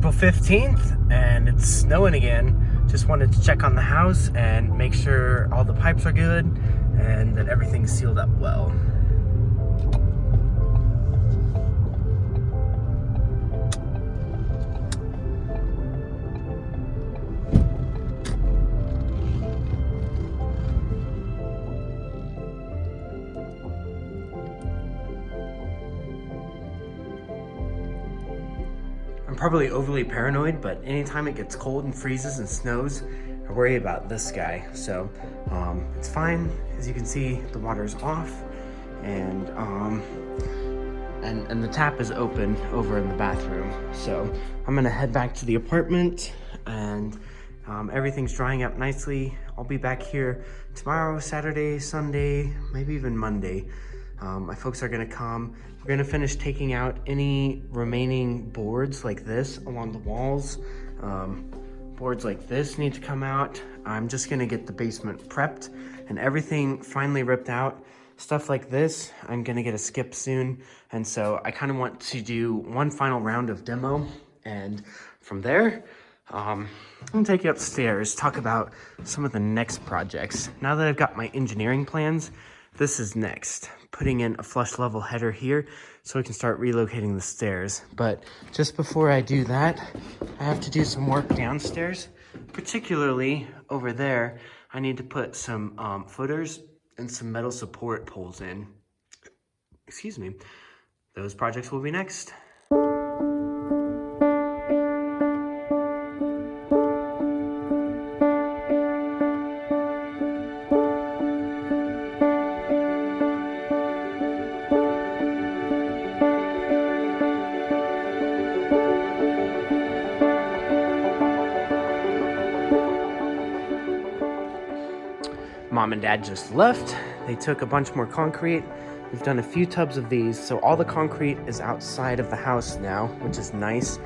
April 15th and it's snowing again. Just wanted to check on the house and make sure all the pipes are good and that everything's sealed up well. I'm probably overly paranoid, but anytime it gets cold and freezes and snows, I worry about this guy. So it's fine. As you can see, the water's off, and the tap is open over in the bathroom. So I'm gonna head back to the apartment, and everything's drying up nicely. I'll be back here tomorrow, Saturday, Sunday, maybe even Monday. My folks are gonna come. We're gonna finish taking out any remaining boards like this along the walls. Boards like this need to come out. I'm just gonna get the basement prepped and everything finally ripped out. Stuff like this, I'm gonna get a skip soon. And so I kind of want to do one final round of demo. And from there, I'm gonna take you upstairs, talk about some of the next projects. Now that I've got my engineering plans, this is next. Putting in a flush level header here so we can start relocating the stairs. But just before I do that, I have to do some work downstairs, particularly over there. I need to put some footers and some metal support poles in. Excuse me. Those projects will be next. Mom and Dad just left. They took a bunch more concrete. We've done a few tubs of these, so all the concrete is outside of the house now, which is nice.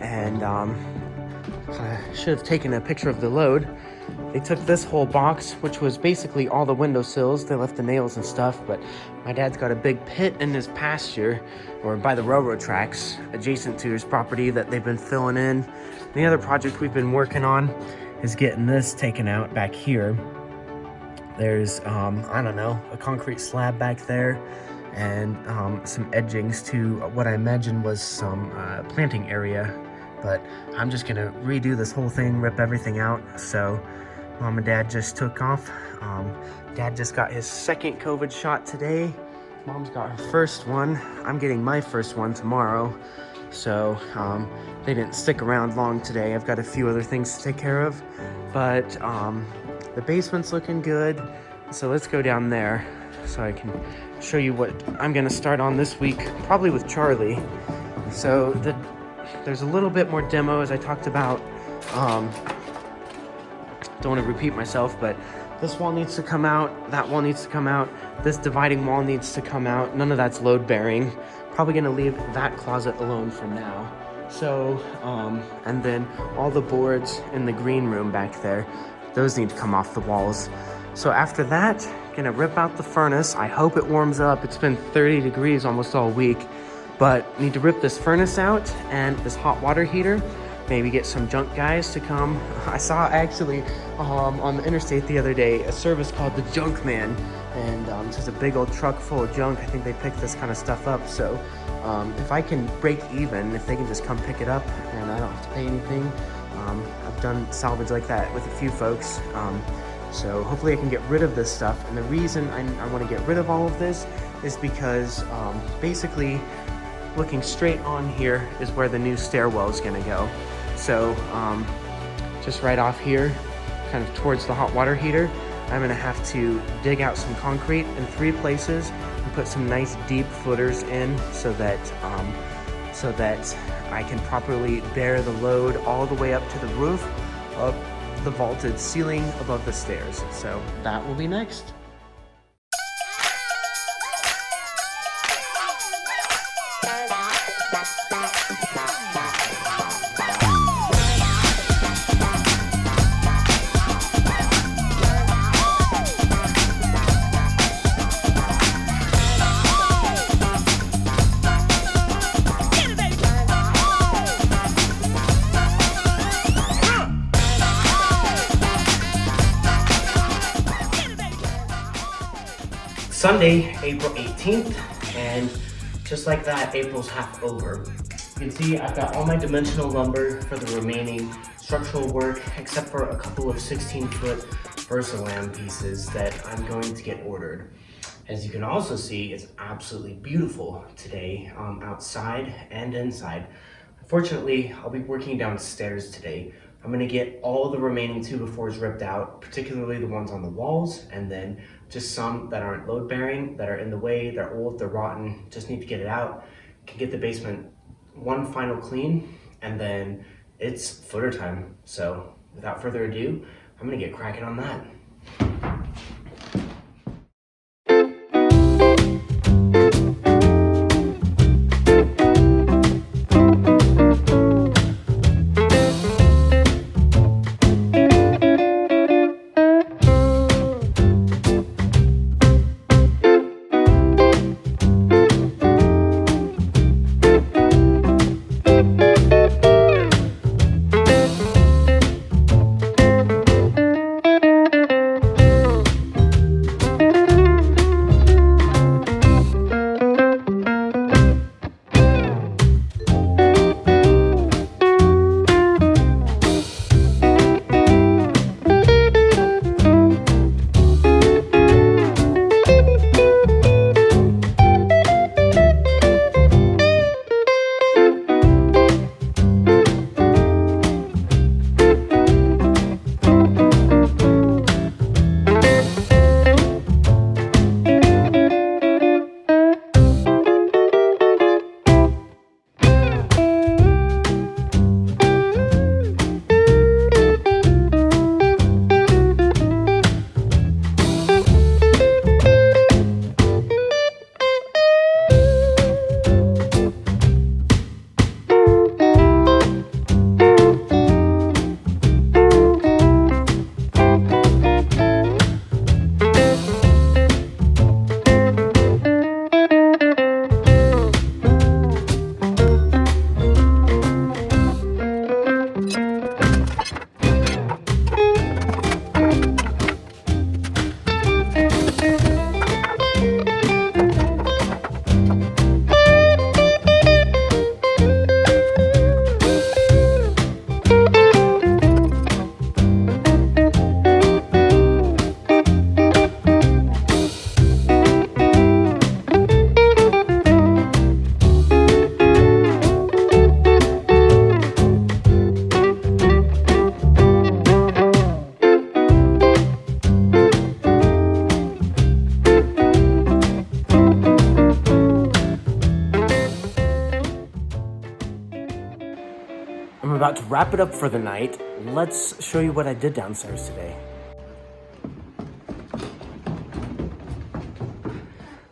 And I should have taken a picture of the load. They took this whole box, which was basically all the windowsills. They left the nails and stuff, but my dad's got a big pit in his pasture, or by the railroad tracks, adjacent to his property that they've been filling in. The other project we've been working on is getting this taken out back here. There's, I don't know, a concrete slab back there and some edgings to what I imagine was some planting area. But I'm just gonna redo this whole thing, rip everything out. So Mom and Dad just took off. Dad just got his second COVID shot today. Mom's got her first one. I'm getting my first one tomorrow. So they didn't stick around long today. I've got a few other things to take care of. But the basement's looking good, so let's go down there so I can show you what I'm gonna start on this week, probably with Charlie. So there's a little bit more demo, as I talked about. Don't want to repeat myself, but this wall needs to come out, that wall needs to come out, this dividing wall needs to come out. None of that's load bearing. Probably gonna leave that closet alone for now. So, and then all the boards in the green room back there, those need to come off the walls. So after that, gonna rip out the furnace. I hope it warms up. It's been 30 degrees almost all week, but need to rip this furnace out and this hot water heater. Maybe get some junk guys to come. I saw actually on the interstate the other day a service called the Junk Man, and it's just a big old truck full of junk. I think they pick this kind of stuff up. So if I can break even, if they can just come pick it up and I don't have to pay anything, I've done salvage like that with a few folks. So hopefully I can get rid of this stuff. And the reason I want to get rid of all of this is because basically looking straight on here is where the new stairwell is going to go. So just right off here, kind of towards the hot water heater, I'm going to have to dig out some concrete in 3 places and put some nice deep footers in so that I can properly bear the load all the way up to the roof of the vaulted ceiling above the stairs. So that will be next. Sunday, April 18th, and just like that, April's half over. You can see I've got all my dimensional lumber for the remaining structural work, except for a couple of 16-foot Versalam pieces that I'm going to get ordered. As you can also see, it's absolutely beautiful today, outside and inside. Unfortunately, I'll be working downstairs today. I'm gonna get all the remaining 2x4s ripped out, particularly the ones on the walls, and then just some that aren't load bearing, that are in the way, they're old, they're rotten, just need to get it out. Can get the basement one final clean, and then it's footer time. So without further ado, I'm gonna get cracking on that. I'm about to wrap it up for the night. Let's show you what I did downstairs today.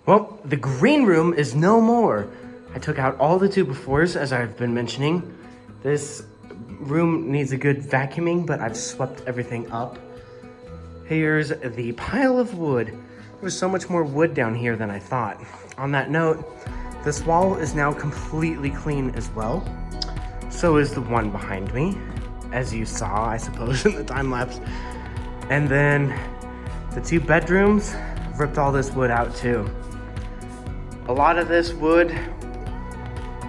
Well, the green room is no more. I took out all the 2x4s, as I've been mentioning. This room needs a good vacuuming, but I've swept everything up. Here's the pile of wood. There was so much more wood down here than I thought. On that note, this wall is now completely clean as well. So is the one behind me, as you saw, I suppose, in the time lapse. And then the 2 bedrooms, I've ripped all this wood out too. A lot of this wood,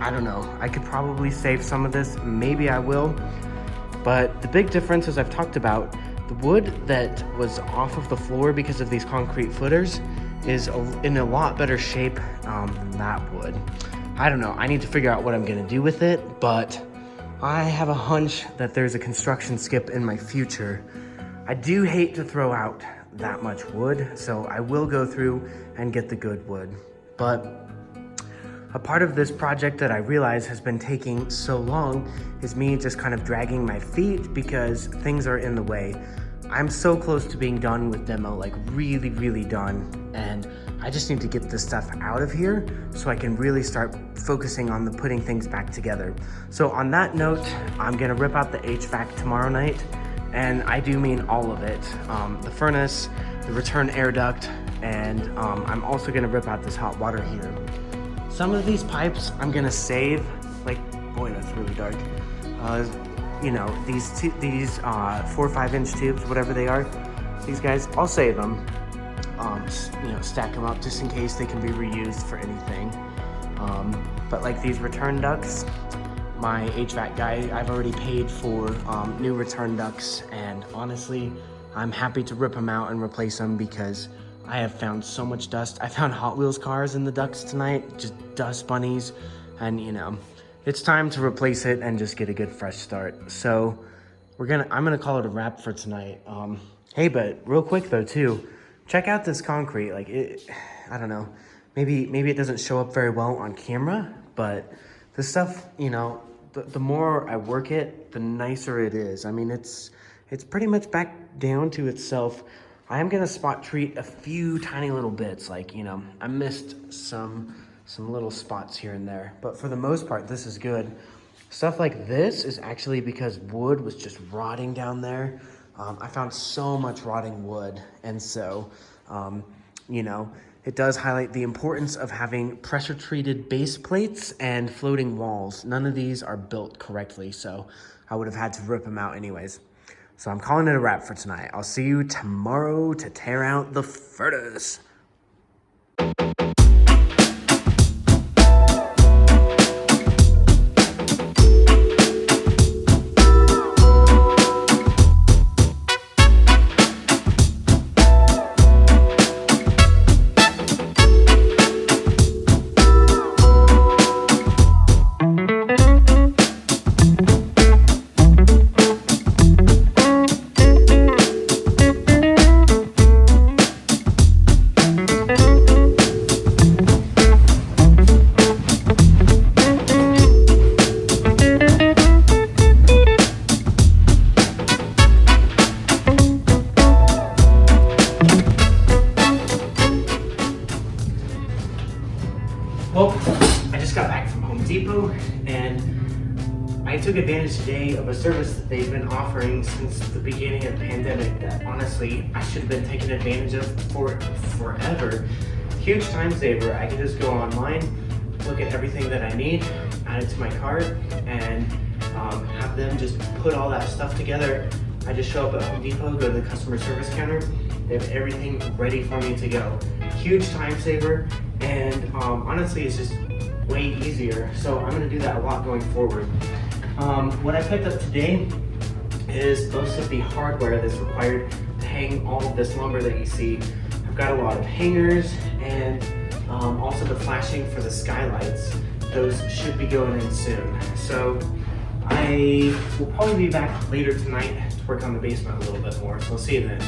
I don't know, I could probably save some of this, maybe I will. But the big difference, as I've talked about, the wood that was off of the floor because of these concrete footers is in a lot better shape than that wood. I don't know, I need to figure out what I'm gonna do with it, but I have a hunch that there's a construction skip in my future. I do hate to throw out that much wood, so I will go through and get the good wood. But a part of this project that I realize has been taking so long is me just kind of dragging my feet because things are in the way. I'm so close to being done with demo, like really, really done. And I just need to get this stuff out of here so I can really start focusing on the putting things back together. So on that note, I'm gonna rip out the HVAC tomorrow night. And I do mean all of it. The furnace, the return air duct, and I'm also gonna rip out this hot water heater. Some of these pipes I'm gonna save, like, boy, that's really dark. You know, these 4 or 5 inch tubes, whatever they are, these guys, I'll save them. stack them up just in case they can be reused for anything. But like these return ducts, my HVAC guy, I've already paid for new return ducts, and honestly, I'm happy to rip them out and replace them because I have found so much dust. I found Hot Wheels cars in the ducts tonight, just dust bunnies, and it's time to replace it and just get a good fresh start. So I'm gonna call it a wrap for tonight. Hey, but real quick though too, check out this concrete. Like I don't know, maybe it doesn't show up very well on camera, but this stuff, the more I work it, the nicer it is. I mean, it's pretty much back down to itself. I am gonna spot treat a few tiny little bits, like, I missed some little spots here and there, but for the most part, this is good. Stuff like this is actually because wood was just rotting down there. I found so much rotting wood, and so, it does highlight the importance of having pressure-treated base plates and floating walls. None of these are built correctly, so I would have had to rip them out anyways. So I'm calling it a wrap for tonight. I'll see you tomorrow to tear out the furnace. Well, I just got back from Home Depot, and I took advantage today of a service that they've been offering since the beginning of the pandemic that honestly I should have been taking advantage of for forever. Huge time saver. I can just go online, look at everything that I need, add it to my cart, and have them just put all that stuff together. I just show up at Home Depot, go to the customer service counter, they have everything ready for me to go. Huge time saver, and honestly it's just way easier, so I'm gonna do that a lot going forward. What I picked up today is most of the hardware that's required to hang all of this lumber that you see. I've got a lot of hangers and also the flashing for the skylights. Those should be going in soon. So I will probably be back later tonight to work on the basement a little bit more, so I'll see you then.